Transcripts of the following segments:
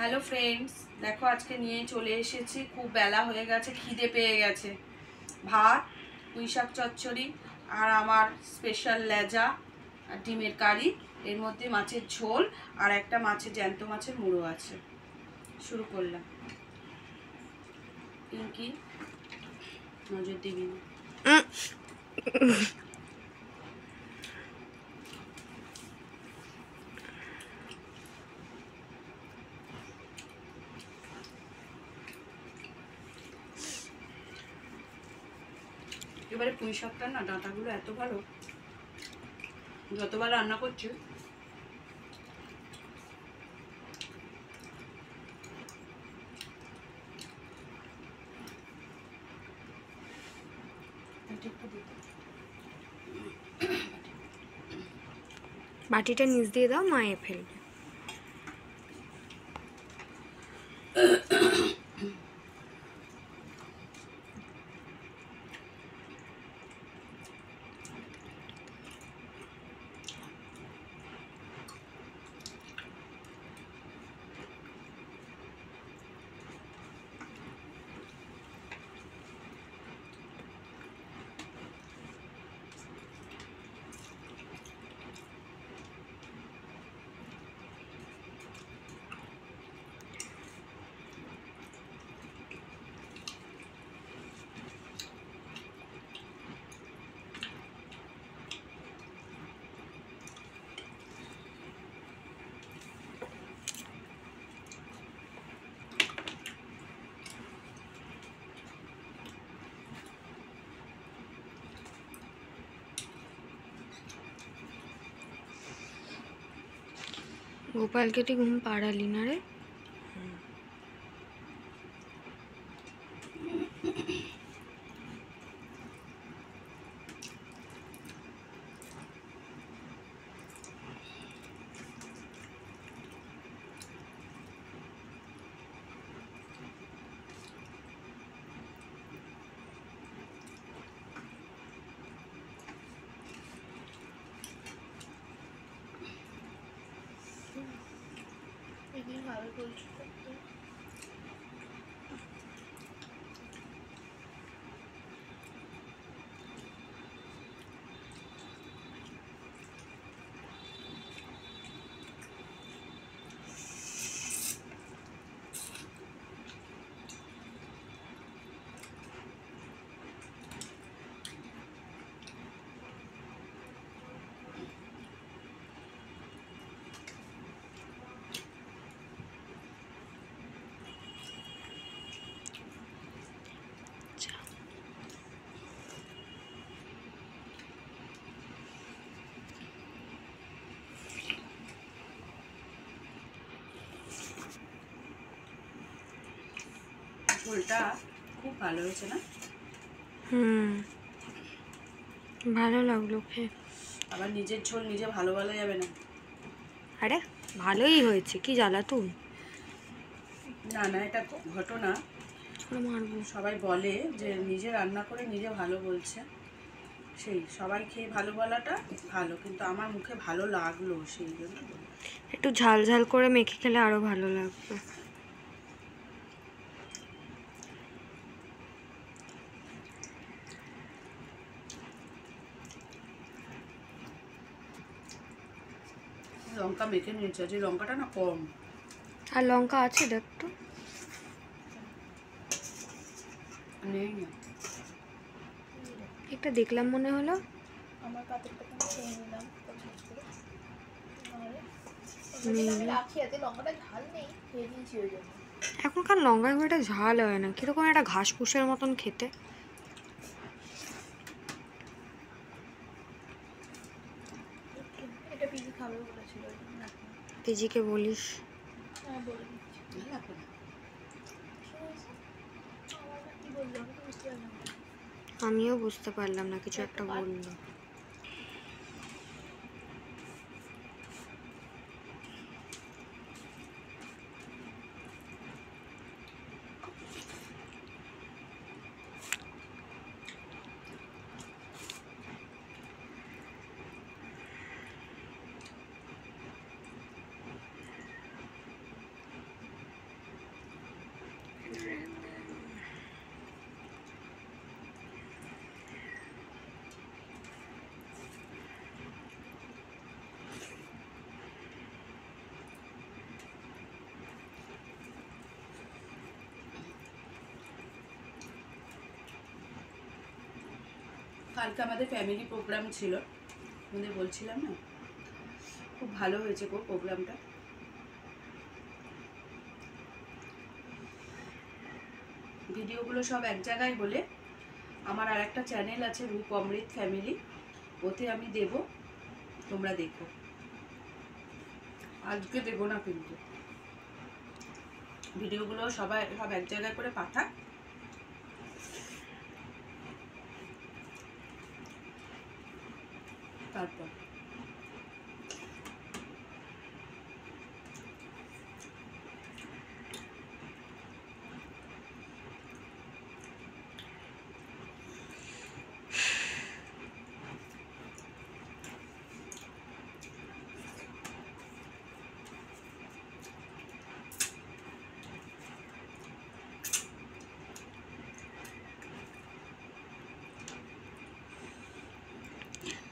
Hello friends, দেখো আজকে নিয়ে চলে এসেছি। খুব বেলা হয়ে গেছে, খিদে পেয়ে গেছে। ভাত, পুঁই শাক চচ্চড়ি আর আমার স্পেশাল লেজা আর ডিমের কারি, এর মধ্যে মাছের ঝোল আর একটা জ্যান্ত মাছের মুড়ো আছে। শুরু করলাম। পিঙ্কি, নজর দিবি না। এবারে পুঁই শাকটা না, ডাঁটাগুলো এত ভালো, যতবার রান্না করছি বাটিটা নিচ দিয়ে দাও, মায়ে ফেলবে। গোপালকে তুই ঘুম পাড়ালি না রে? ঝোলটা খুব ভালো হয়েছে না? ভালো লাগলো খেয়ে। আবার নিজের ঝোল নিজে ভালো বলা যাবে না। আরে ভালোই হয়েছে, কি জ্বালা তুই। না না, এটা ঘটনা। মারবো। সবাই বলে যে নিজে রান্না করে নিজে ভালো বলছে, সেই সবাই খেয়ে ভালো বলাটা ভালো, কিন্তু আমার মুখে ভালো লাগলো সেই জন্য। একটু ঝাল ঝাল করে মেখে খেলে আরো ভালো লাগবে। লঙ্কা মেখে নিয়েছে, যে লঙ্কাটা না কম। আর লঙ্কা আছে দেখ তো। নেই না, একটা দেখলাম মনে হলো। আমার পাতেরটা খেয়ে নিলাম আমি রাখি এতে লঙ্কাটা ঝাল নেই, খেয়ে দিয়েছি ওই জন্য। এখনকার লঙ্কা খুব একটা ঝাল হয় না, কিরকম একটা ঘাস ফুসের মতন খেতে। এটা পিজি খাবে বলেছিল। পিজিকে বলিস। হ্যাঁ বলে দিচ্ছি। কি বললো আমি তো বুঝতে পারলাম না। আমিও বুঝতে পারলাম না, কিছু একটা বললো। কালকে আমাদের ফ্যামিলি প্রোগ্রাম ছিল, আমাদের বলছিলাম না, খুব ভালো হয়েছে গো প্রোগ্রামটা। ভিডিওগুলো সব এক জায়গায় হলে আমার আর একটা চ্যানেল আছে রূপ অমৃত ফ্যামিলি, ওতে আমি দেব, তোমরা দেখো। আজকে দেবো না কিন্তু, ভিডিওগুলো সব এক জায়গায় করে পাঠাক। তারপর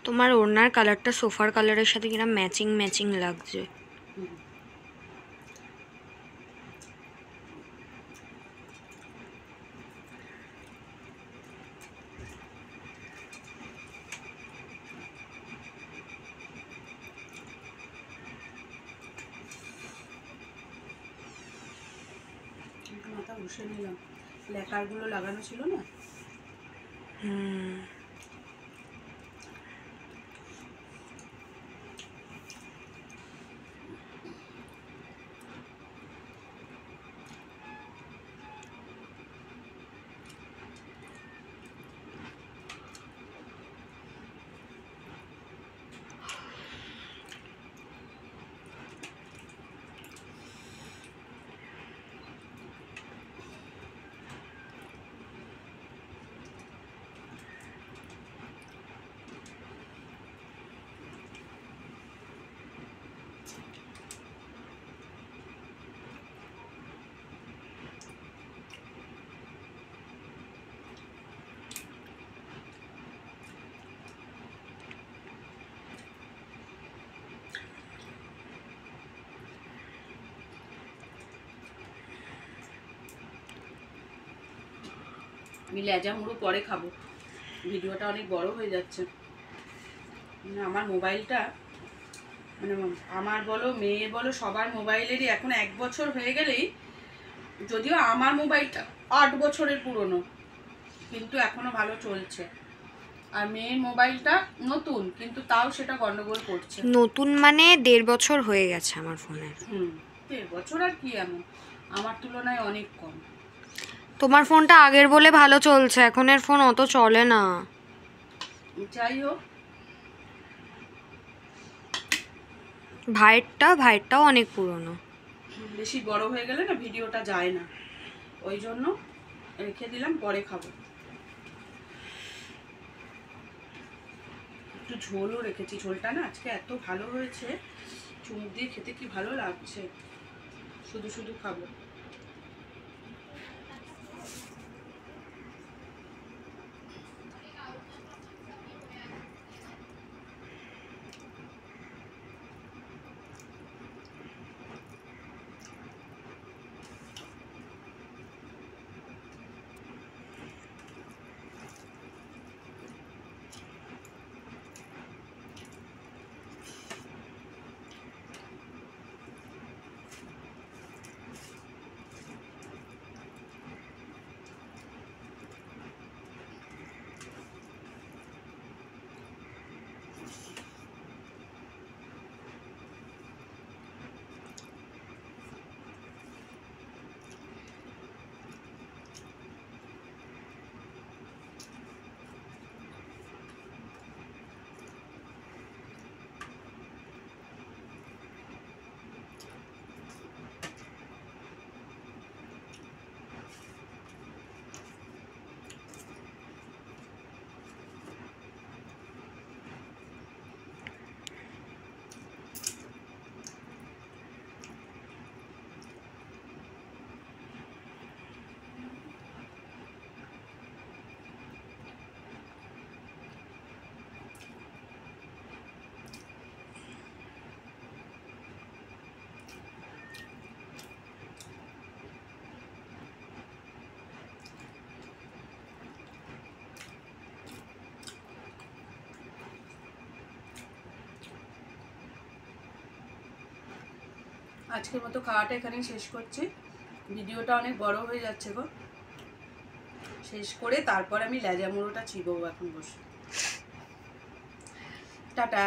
তোমার ওড়নার কালারটা সোফার কালারের সাথে কিনা ম্যাচিং ম্যাচিং লাগছে। মাথা ঘষে নিলাম, লেকারগুলো লাগানো ছিল না। আমি লেজা মুড়ো পরে খাবো, ভিডিওটা অনেক বড় হয়ে যাচ্ছে। মানে আমার মোবাইলটা, মানে আমার বলো মেয়ে বলো সবার মোবাইলেরই এখন 1 বছর হয়ে গেলেই, যদিও আমার মোবাইলটা 8 বছরের পুরনো কিন্তু এখনো ভালো চলছে, আর মেয়ের মোবাইলটা নতুন কিন্তু তাও সেটা গন্ডগোল করছে। নতুন মানে 1.5 বছর হয়ে গেছে আমার ফোনের। 1.5 বছর আর কি, এমন আমার তুলনায় অনেক কম। তোমার ফোনটা আগের বলে ভালো চলছে, এখনের ফোন অত চলে না। যাই হোক, ভাইয়েরটাও অনেক পুরনো। বেশি বড় হয়ে গেলে না ভিডিওটা যায় না, ওই জন্য রেখে দিলাম, পরে খাবো। একটু ঝোলও রেখেছি, ঝোলটা না আজকে এত ভালো হয়েছে, চুমুক দিয়ে খেতে কি ভালো লাগছে, শুধু শুধু খাবো। আজকের মতো খাওয়াটা এখানেই শেষ করছি। ভিডিওটা অনেক বড় হয়ে যাচ্ছে গো। শেষ করে তারপর আমি লেজা মুড়োটা চিবোবো এখন বসে। টাটা।